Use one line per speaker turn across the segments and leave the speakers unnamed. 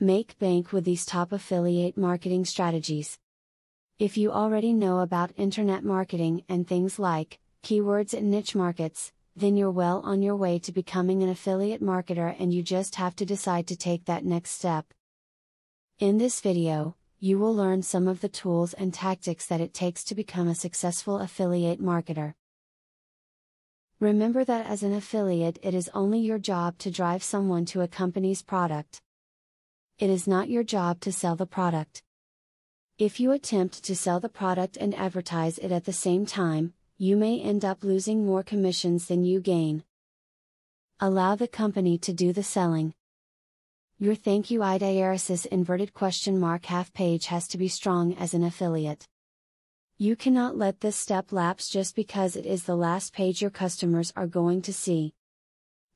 Make bank with these top affiliate marketing strategies. If you already know about internet marketing and things like keywords and niche markets, then you're well on your way to becoming an affiliate marketer, and you just have to decide to take that next step. In this video, you will learn some of the tools and tactics that it takes to become a successful affiliate marketer. Remember that as an affiliate, it is only your job to drive someone to a company's product. It is not your job to sell the product. If you attempt to sell the product and advertise it at the same time, you may end up losing more commissions than you gain. Allow the company to do the selling. Your thank you !! half page has to be strong as an affiliate. You cannot let this step lapse just because it is the last page your customers are going to see.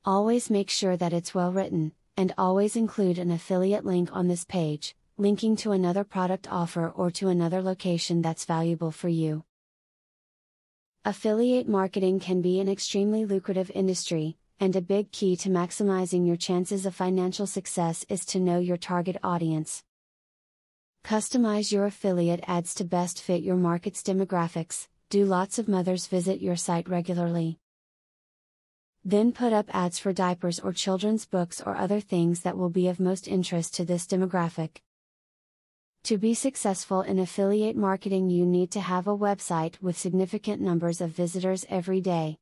Always make sure that it's well written, and always include an affiliate link on this page, linking to another product offer or to another location that's valuable for you. Affiliate marketing can be an extremely lucrative industry, and a big key to maximizing your chances of financial success is to know your target audience. Customize your affiliate ads to best fit your market's demographics. Do lots of mothers visit your site regularly? Then put up ads for diapers or children's books or other things that will be of most interest to this demographic. To be successful in affiliate marketing, you need to have a website with significant numbers of visitors every day.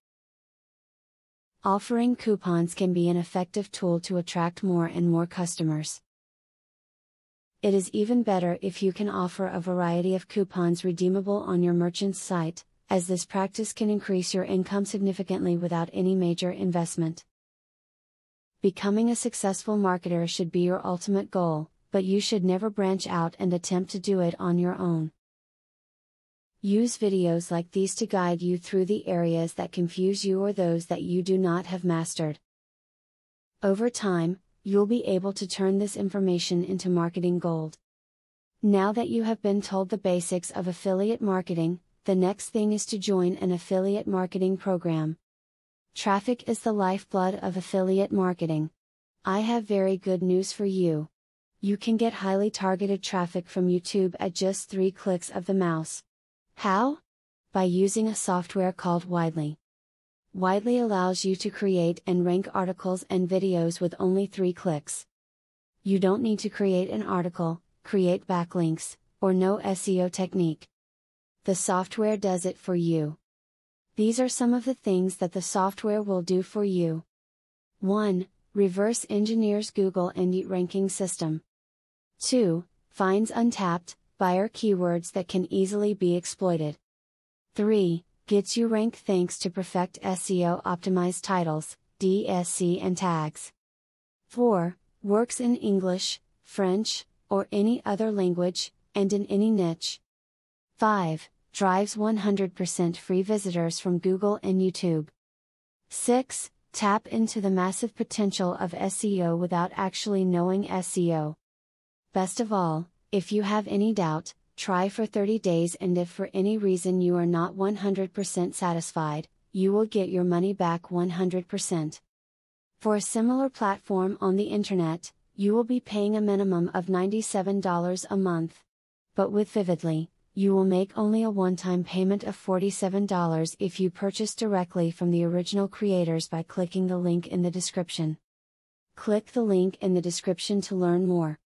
Offering coupons can be an effective tool to attract more and more customers. It is even better if you can offer a variety of coupons redeemable on your merchant's site, as this practice can increase your income significantly without any major investment. Becoming a successful marketer should be your ultimate goal, but you should never branch out and attempt to do it on your own. Use videos like these to guide you through the areas that confuse you or those that you do not have mastered. Over time, you'll be able to turn this information into marketing gold. Now that you have been told the basics of affiliate marketing, the next thing is to join an affiliate marketing program. Traffic is the lifeblood of affiliate marketing. I have very good news for you. You can get highly targeted traffic from YouTube at just 3 clicks of the mouse. How? By using a software called Widely. Widely allows you to create and rank articles and videos with only 3 clicks. You don't need to create an article, create backlinks, or know SEO technique. The software does it for you. These are some of the things that the software will do for you. 1. Reverse engineers Google and Yahoo ranking system. 2. Finds untapped buyer keywords that can easily be exploited. 3. Gets you rank thanks to Perfect SEO optimized titles, DSC and tags. 4. Works in English, French, or any other language, and in any niche. 5. Drives 100% free visitors from Google and YouTube. 6. Tap into the massive potential of SEO without actually knowing SEO. Best of all, if you have any doubt, try for 30 days, and if for any reason you are not 100% satisfied, you will get your money back 100%. For a similar platform on the internet, you will be paying a minimum of $97 a month. But with Vividly, you will make only a one-time payment of $47 if you purchase directly from the original creators by clicking the link in the description. Click the link in the description to learn more.